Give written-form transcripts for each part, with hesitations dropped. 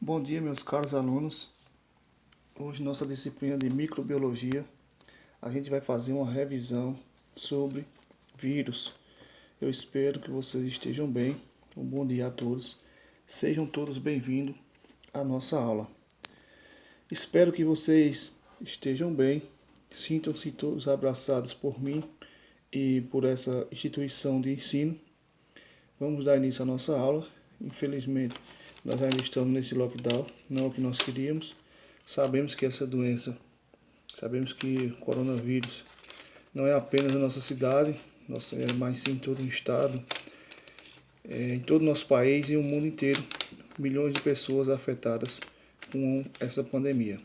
Bom dia, meus caros alunos. Hoje, nossa disciplina de microbiologia, a gente vai fazer uma revisão sobre vírus. Eu espero que vocês estejam bem. Um bom dia a todos. Sejam todos bem-vindos à nossa aula. Espero que vocês estejam bem, sintam-se todos abraçados por mim e por essa instituição de ensino. Vamos dar início à nossa aula. Infelizmente, nós ainda estamos nesse lockdown, não é o que nós queríamos. Sabemos que essa doença, sabemos que o coronavírus não é apenas na nossa cidade, mas sim em todo o estado, em todo o nosso país e o mundo inteiro. Milhões de pessoas afetadas com essa pandemia.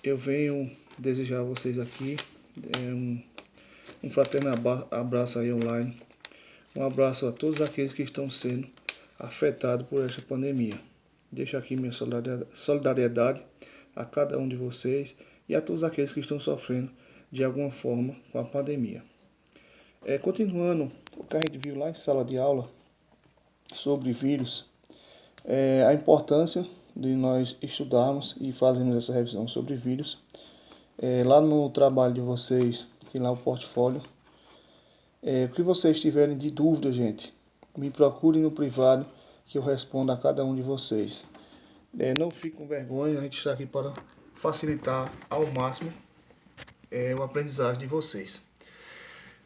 Eu venho desejar a vocês aqui um fraterno abraço aí online. Um abraço a todos aqueles que estão sendo afetados por esta pandemia. Deixo aqui minha solidariedade a cada um de vocês e a todos aqueles que estão sofrendo de alguma forma com a pandemia. Continuando o que a gente viu lá em sala de aula sobre vírus, a importância de nós estudarmos e fazermos essa revisão sobre vírus. Lá no trabalho de vocês, tem lá o portfólio. O que vocês tiverem de dúvida, gente, me procurem no privado que eu respondo a cada um de vocês. Não fique com vergonha, a gente está aqui para facilitar ao máximo o aprendizagem de vocês.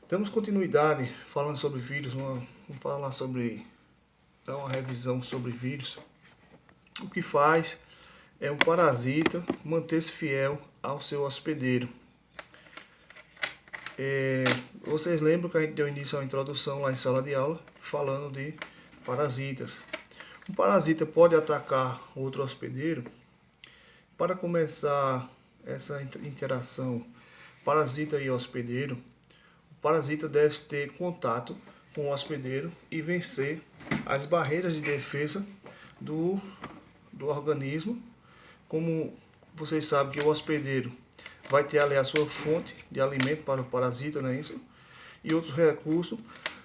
Damos continuidade falando sobre vírus, vamos falar dar uma revisão sobre vírus. O que faz é um parasita manter-se fiel ao seu hospedeiro. Vocês lembram que a gente deu início à introdução lá em sala de aula, falando de parasitas. Um parasita pode atacar outro hospedeiro. Para começar essa interação parasita e hospedeiro, o parasita deve ter contato com o hospedeiro e vencer as barreiras de defesa do organismo. Como vocês sabem que o hospedeiro vai ter ali a sua fonte de alimento para o parasita, não é isso? E outros recursos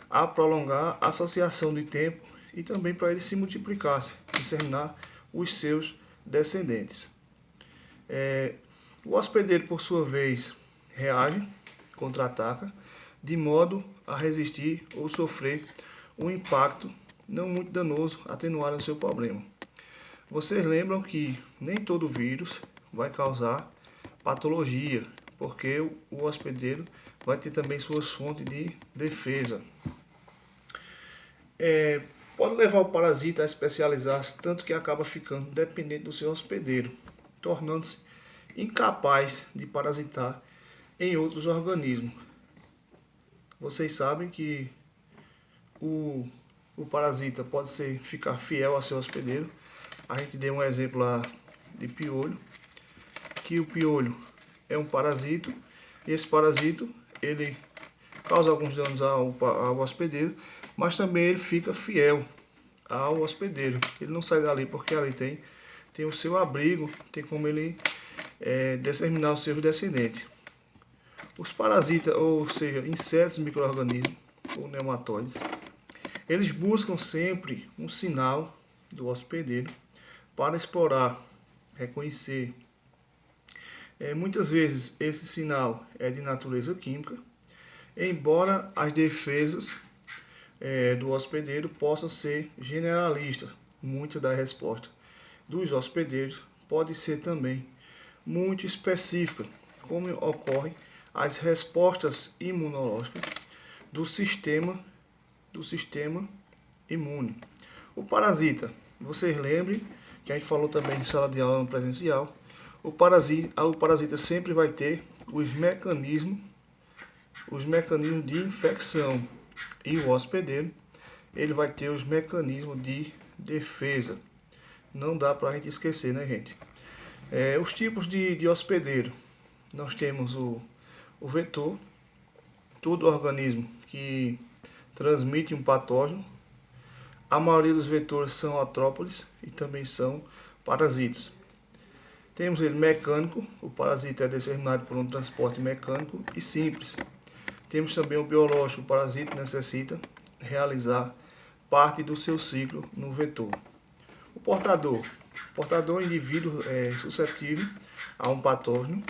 a prolongar a associação de tempo e também para ele se multiplicar, disseminar os seus descendentes. O hospedeiro, por sua vez, reage, contra-ataca, de modo a resistir ou sofrer um impacto não muito danoso, atenuar o seu problema. Vocês lembram que nem todo vírus vai causar patologia, porque o hospedeiro vai ter também suas fontes de defesa. Pode levar o parasita a especializar-se tanto que acaba ficando dependente do seu hospedeiro, tornando-se incapaz de parasitar em outros organismos. Vocês sabem que o parasita pode ficar fiel a seu hospedeiro. A gente deu um exemplo lá de piolho, que o piolho é um parasito, e esse parasito ele causa alguns danos ao hospedeiro, mas também ele fica fiel ao hospedeiro. Ele não sai dali porque ali tem o seu abrigo, tem como ele disseminar os seus descendentes. Os parasitas, ou seja, insetos, micro-organismos ou nematóides, eles buscam sempre um sinal do hospedeiro para explorar, reconhecer. Muitas vezes esse sinal é de natureza química, embora as defesas do hospedeiro possam ser generalistas. Muitas das respostas dos hospedeiros pode ser também muito específica, como ocorre as respostas imunológicas do sistema imune. O parasita, vocês lembrem que a gente falou também em sala de aula no presencial, o parasita sempre vai ter os mecanismos de infecção, e o hospedeiro ele vai ter os mecanismos de defesa. Não dá para a gente esquecer, né, gente? Os tipos de hospedeiro, nós temos o vetor, todo organismo que transmite um patógeno. A maioria dos vetores são autrópodes e também são parasitas. Temos ele mecânico, o parasita é disseminado por um transporte mecânico e simples. Temos também o biológico, o parasita necessita realizar parte do seu ciclo no vetor. O portador Portador, indivíduo suscetível a um patógeno,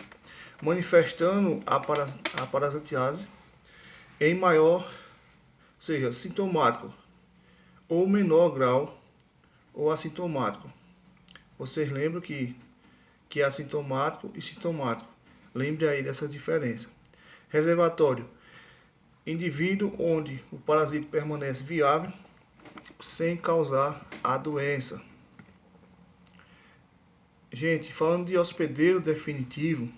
manifestando a parasitiase em maior, ou seja, sintomático, ou menor grau, ou assintomático. Vocês lembram que é assintomático e sintomático. Lembre aí dessa diferença. Reservatório, indivíduo onde o parasito permanece viável sem causar a doença. Gente, falando de hospedeiro definitivo,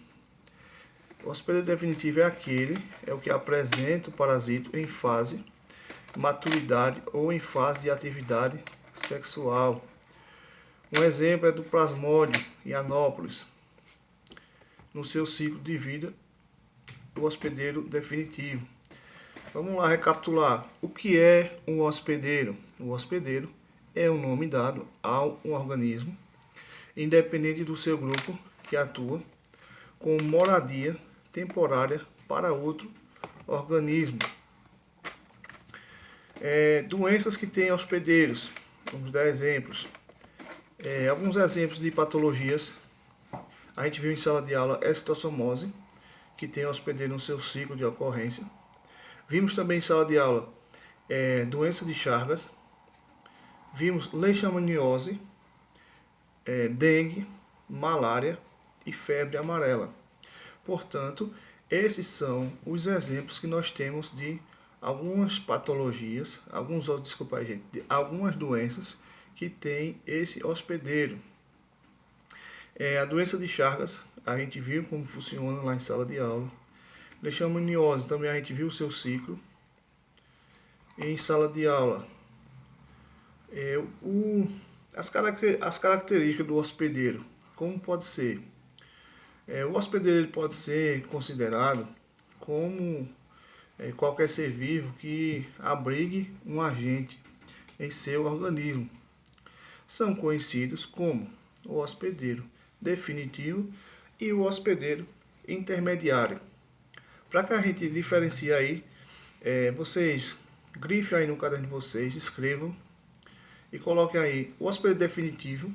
o hospedeiro definitivo é o que apresenta o parasito em fase de maturidade ou em fase de atividade sexual. Um exemplo é do Plasmodium Hianopoulos. No seu ciclo de vida, o hospedeiro definitivo. Vamos lá recapitular. O que é um hospedeiro? O hospedeiro é o nome dado a um organismo, independente do seu grupo, que atua com moradia temporária para outro organismo. Doenças que têm hospedeiros. Vamos dar exemplos. Alguns exemplos de patologias. A gente viu em sala de aula esquistossomose, que tem hospedeiro no seu ciclo de ocorrência. Vimos também em sala de aula doença de Chagas. Vimos leishmaniose, dengue, malária e febre amarela. Portanto, esses são os exemplos que nós temos de algumas patologias, algumas doenças que têm esse hospedeiro. A doença de Chagas, a gente viu como funciona lá em sala de aula. Leishmaniose, também a gente viu o seu ciclo. Em sala de aula, as características do hospedeiro, como pode ser? O hospedeiro pode ser considerado como qualquer ser vivo que abrigue um agente em seu organismo. São conhecidos como o hospedeiro definitivo e o hospedeiro intermediário. Para que a gente diferencie aí, vocês grifem aí no caderno de vocês, escrevam e coloquem aí: o hospedeiro definitivo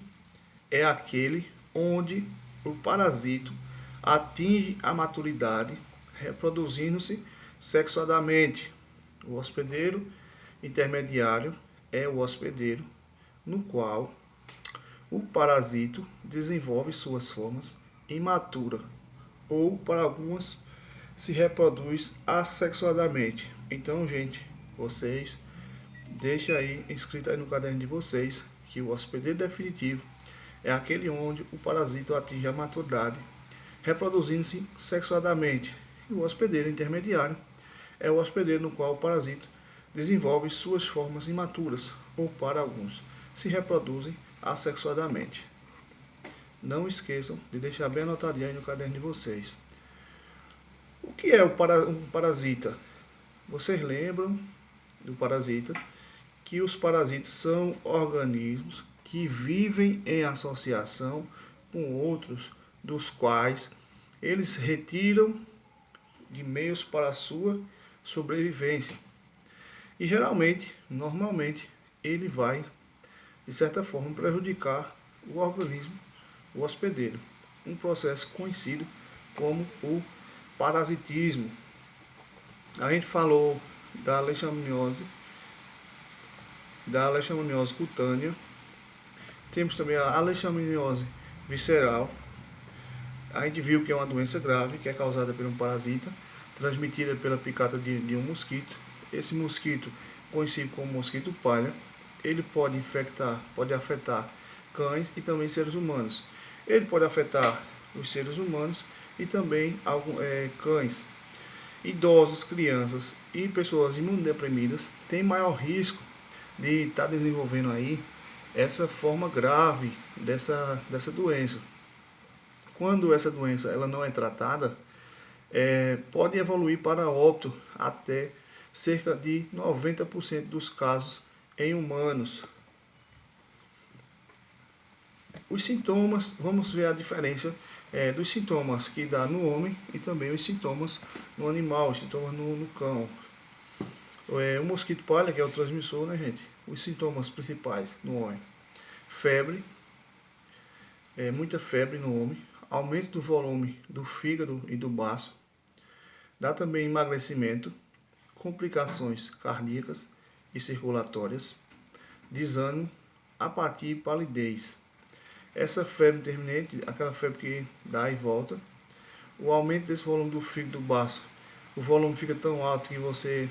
é aquele onde o parasito atinge a maturidade, reproduzindo-se sexuadamente. O hospedeiro intermediário é o hospedeiro no qual o parasito desenvolve suas formas imatura ou, para algumas, se reproduz assexuadamente. Então, gente, vocês deixem aí escrito aí no caderno de vocês que o hospedeiro definitivo é aquele onde o parasito atinge a maturidade, reproduzindo-se sexuadamente. E o hospedeiro intermediário é o hospedeiro no qual o parasito desenvolve suas formas imaturas, ou para alguns, se reproduzem assexuadamente. Não esqueçam de deixar bem anotadinho aí no caderno de vocês. O que é um parasita? Vocês lembram do parasita? Que os parasitas são organismos que vivem em associação com outros, dos quais eles retiram de meios para a sua sobrevivência. E geralmente, normalmente, ele vai, de certa forma, prejudicar o organismo, o hospedeiro. Um processo conhecido como o parasitismo. A gente falou da leishmaniose cutânea. Temos também a leishmaniose visceral. A gente viu que é uma doença grave, que é causada por um parasita, transmitida pela picada de um mosquito. Esse mosquito, conhecido como mosquito palha, ele pode afetar cães e também seres humanos. Ele pode afetar os seres humanos e também cães. Idosos, crianças e pessoas imunodeprimidas têm maior risco de estar desenvolvendo aí essa forma grave dessa doença. Quando essa doença ela não é tratada, pode evoluir para óbito até cerca de 90% dos casos em humanos. Os sintomas, vamos ver a diferença dos sintomas que dá no homem e também os sintomas no animal, os sintomas no cão. O mosquito palha, que é o transmissor, né, gente? Os sintomas principais no homem: febre, muita febre no homem, aumento do volume do fígado e do baço, dá também emagrecimento, complicações cardíacas e circulatórias, desânimo, apatia e palidez. Essa febre intermitente, aquela febre que dá e volta, o aumento desse volume do fígado e do baço, o volume fica tão alto que você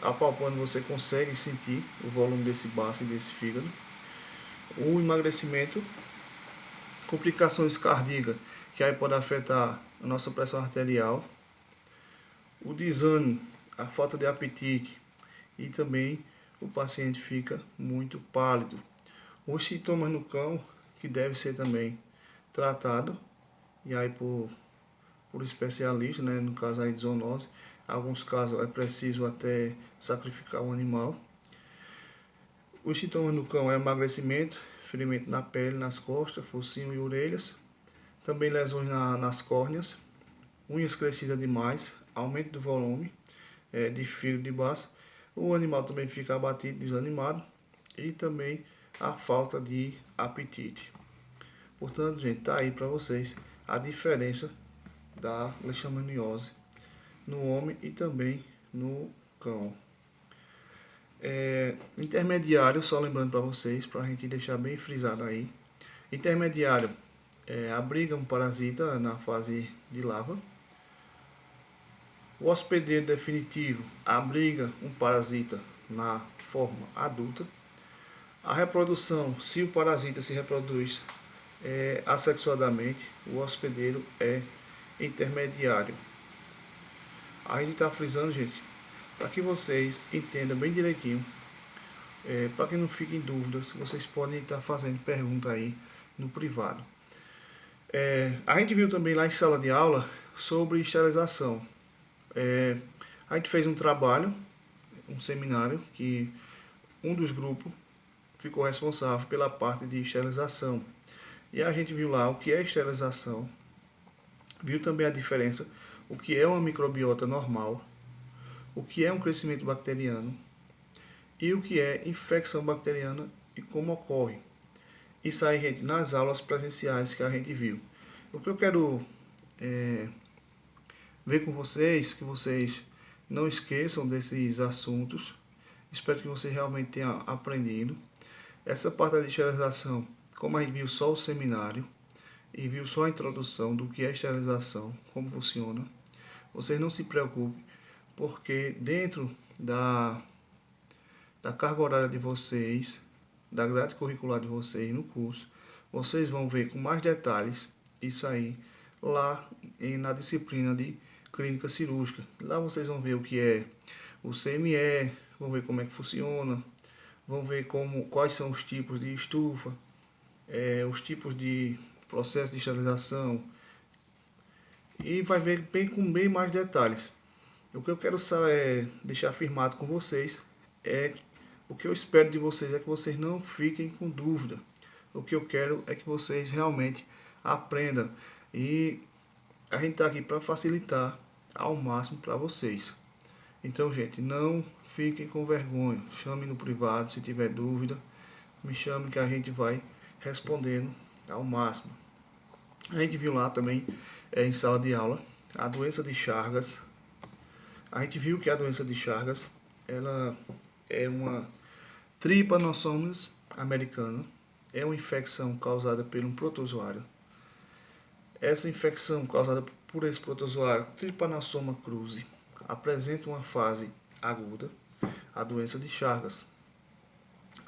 apalpando, você consegue sentir o volume desse baço e desse fígado. O emagrecimento, complicações cardíacas, que aí pode afetar a nossa pressão arterial. O desânimo, a falta de apetite e também o paciente fica muito pálido. Os sintomas no cão, que deve ser também tratado, e aí por especialista, né, no caso aí de zoonose. Em alguns casos é preciso até sacrificar o animal. Os sintomas no cão é emagrecimento, ferimento na pele, nas costas, focinho e orelhas. Também lesões nas córneas, unhas crescidas demais, aumento do volume de fígado de baço. O animal também fica abatido, desanimado e também a falta de apetite. Portanto, gente, tá aí para vocês a diferença da leishmaniose no homem e também no cão. Intermediário, só lembrando para vocês, para a gente deixar bem frisado aí. Intermediário abriga um parasita na fase de larva. O hospedeiro definitivo abriga um parasita na forma adulta. A reprodução, se o parasita se reproduz assexuadamente, o hospedeiro é intermediário. A gente está frisando, gente, para que vocês entendam bem direitinho, para que não fiquem dúvidas, vocês podem estar fazendo pergunta aí no privado. A gente viu também lá em sala de aula sobre esterilização. A gente fez um trabalho, um seminário, que um dos grupos ficou responsável pela parte de esterilização. E a gente viu lá o que é esterilização, viu também a diferença, o que é uma microbiota normal, o que é um crescimento bacteriano e o que é infecção bacteriana e como ocorre. Isso aí, gente, nas aulas presenciais que a gente viu. O que eu quero ver com vocês, que vocês não esqueçam desses assuntos. Espero que vocês realmente tenham aprendido. Essa parte da esterilização, como a gente viu só o seminário e viu só a introdução do que é esterilização, como funciona, vocês não se preocupem, porque dentro da carga horária de vocês, da grade curricular de vocês no curso, vocês vão ver com mais detalhes isso aí lá na disciplina de clínica cirúrgica. Lá vocês vão ver o que é o CME, vão ver como é que funciona, vão ver quais são os tipos de estufa, os tipos de processo de esterilização, e vai ver com bem mais detalhes. O que eu quero deixar afirmado com vocês o que eu espero de vocês é que vocês não fiquem com dúvida. O que eu quero é que vocês realmente aprendam, e a gente está aqui para facilitar ao máximo para vocês. Então, gente, não fiquem com vergonha. Chame no privado se tiver dúvida. Me chame que a gente vai respondendo ao máximo. A gente viu lá também em sala de aula a doença de Chagas. A gente viu que a doença de Chagas ela é uma Trypanossomus americana. É uma infecção causada por um protozoário. Essa infecção causada por esse protozoário, Trypanosoma cruzi, apresenta uma fase aguda, a doença de Chagas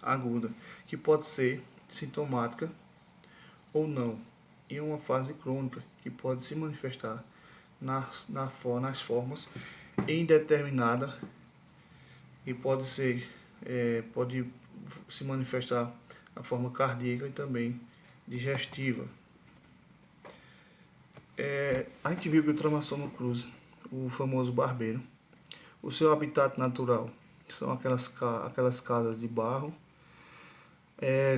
aguda, que pode ser sintomática ou não, e uma fase crônica, que pode se manifestar nas formas indeterminada e pode se manifestar na forma cardíaca e também digestiva. A gente viu que o Trypanosoma cruzi, o famoso barbeiro, o seu habitat natural são aquelas casas de barro.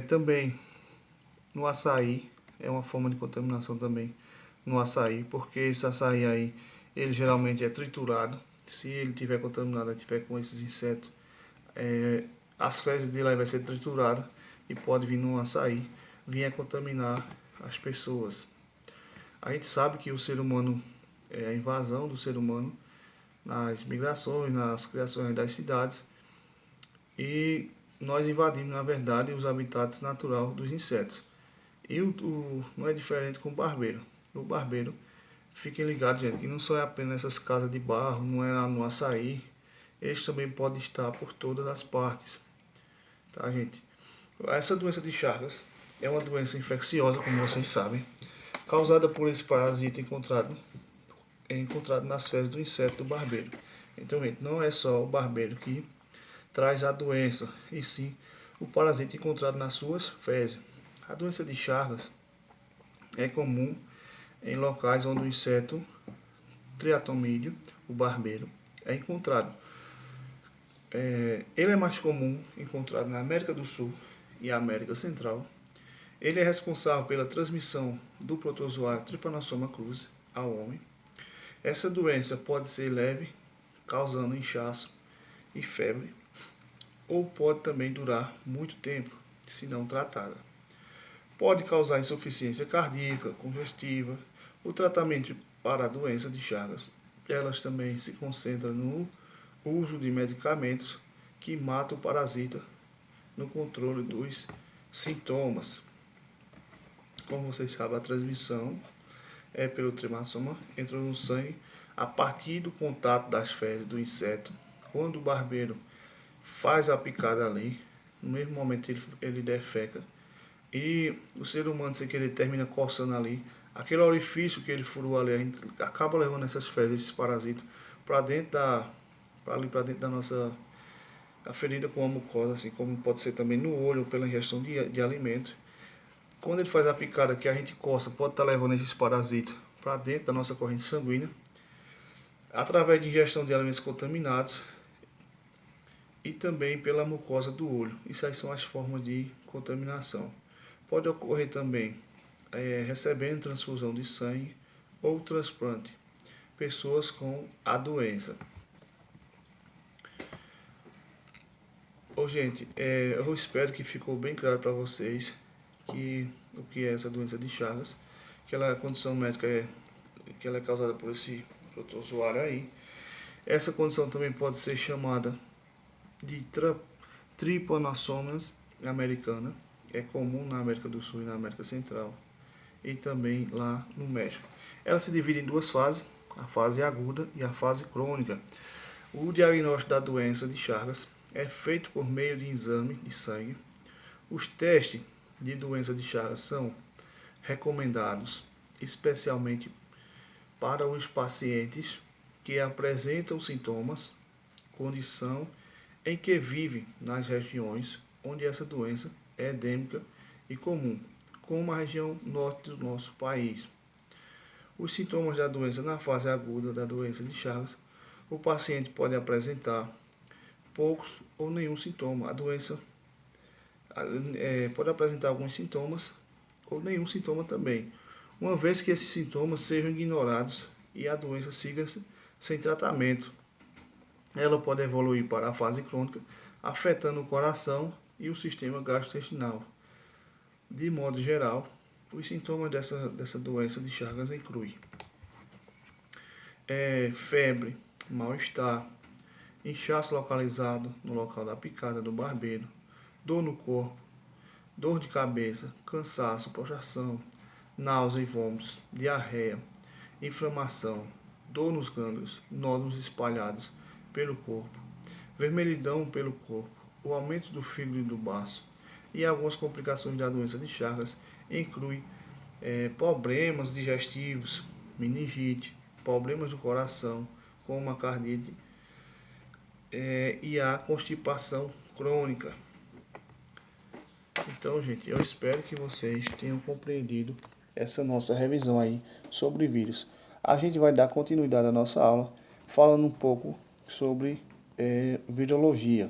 Também no açaí, é uma forma de contaminação também no açaí, porque esse açaí aí, ele geralmente é triturado. Se ele tiver contaminado, tiver com esses insetos, as fezes dele aí vai ser triturada e pode vir no açaí. venha contaminar as pessoas. A gente sabe que o ser humano, a invasão do ser humano nas migrações, nas criações das cidades, e nós invadimos, na verdade, os habitats naturais dos insetos. E não é diferente com o barbeiro. O barbeiro, fiquem ligados, gente, que não só é apenas essas casas de barro, não é lá no açaí, eles também podem estar por todas as partes, tá, gente? Essa doença de Chagas é uma doença infecciosa, como vocês sabem, causada por esse parasita encontrado nas fezes do inseto do barbeiro. Então, gente, não é só o barbeiro que traz a doença, e sim o parasita encontrado nas suas fezes. A doença de Chagas é comum em locais onde o inseto triatomídeo, o barbeiro, é encontrado. Ele é mais comum encontrado na América do Sul e América Central. Ele é responsável pela transmissão do protozoário Trypanosoma cruzi ao homem. Essa doença pode ser leve, causando inchaço e febre, ou pode também durar muito tempo, se não tratada. Pode causar insuficiência cardíaca, congestiva. O tratamento para a doença de Chagas, elas também se concentram no uso de medicamentos que matam o parasita no controle dos sintomas. Como vocês sabem, a transmissão é pelo tremassoma, entra no sangue a partir do contato das fezes do inseto. Quando o barbeiro faz a picada ali, no mesmo momento ele defeca, e o ser humano, sem querer, termina coçando ali, aquele orifício que ele furou ali, a gente acaba levando essas fezes, esses parasitas, para dentro da nossa a ferida com a mucosa, assim como pode ser também no olho, pela ingestão de alimento. Quando ele faz a picada que a gente coça, pode estar levando esses parasitas para dentro da nossa corrente sanguínea, através de ingestão de alimentos contaminados e também pela mucosa do olho. Isso aí são as formas de contaminação. Pode ocorrer também recebendo transfusão de sangue ou transplante, pessoas com a doença. Gente, eu espero que ficou bem claro para vocês o que é essa doença de Chagas, que ela, a condição médica que ela é causada por esse protozoário aí. Essa condição também pode ser chamada de Trypanosomas americana, é comum na América do Sul e na América Central, e também lá no México. Ela se divide em duas fases, a fase aguda e a fase crônica. O diagnóstico da doença de Chagas é feito por meio de exame de sangue. Os testes de doença de Chagas são recomendados especialmente para os pacientes que apresentam sintomas, condição em que vivem nas regiões onde essa doença é endêmica e comum, como a região norte do nosso país. Os sintomas da doença na fase aguda da doença de Chagas, o paciente pode apresentar poucos ou nenhum sintoma. A doença pode apresentar alguns sintomas ou nenhum sintoma também, uma vez que esses sintomas sejam ignorados e a doença siga sem tratamento. Ela pode evoluir para a fase crônica, afetando o coração e o sistema gastrointestinal. De modo geral, os sintomas dessa doença de Chagas incluem febre, mal-estar, inchaço localizado no local da picada do barbeiro, dor no corpo, dor de cabeça, cansaço, prostração, náusea e vômitos, diarreia, inflamação, dor nos gânglios, nódulos espalhados pelo corpo, vermelhidão pelo corpo, o aumento do fígado e do baço. E algumas complicações da doença de Chagas incluem problemas digestivos, meningite, problemas do coração, como a cardite e a constipação crônica. Então, gente, eu espero que vocês tenham compreendido essa nossa revisão aí sobre vírus. A gente vai dar continuidade à nossa aula falando um pouco sobre virologia.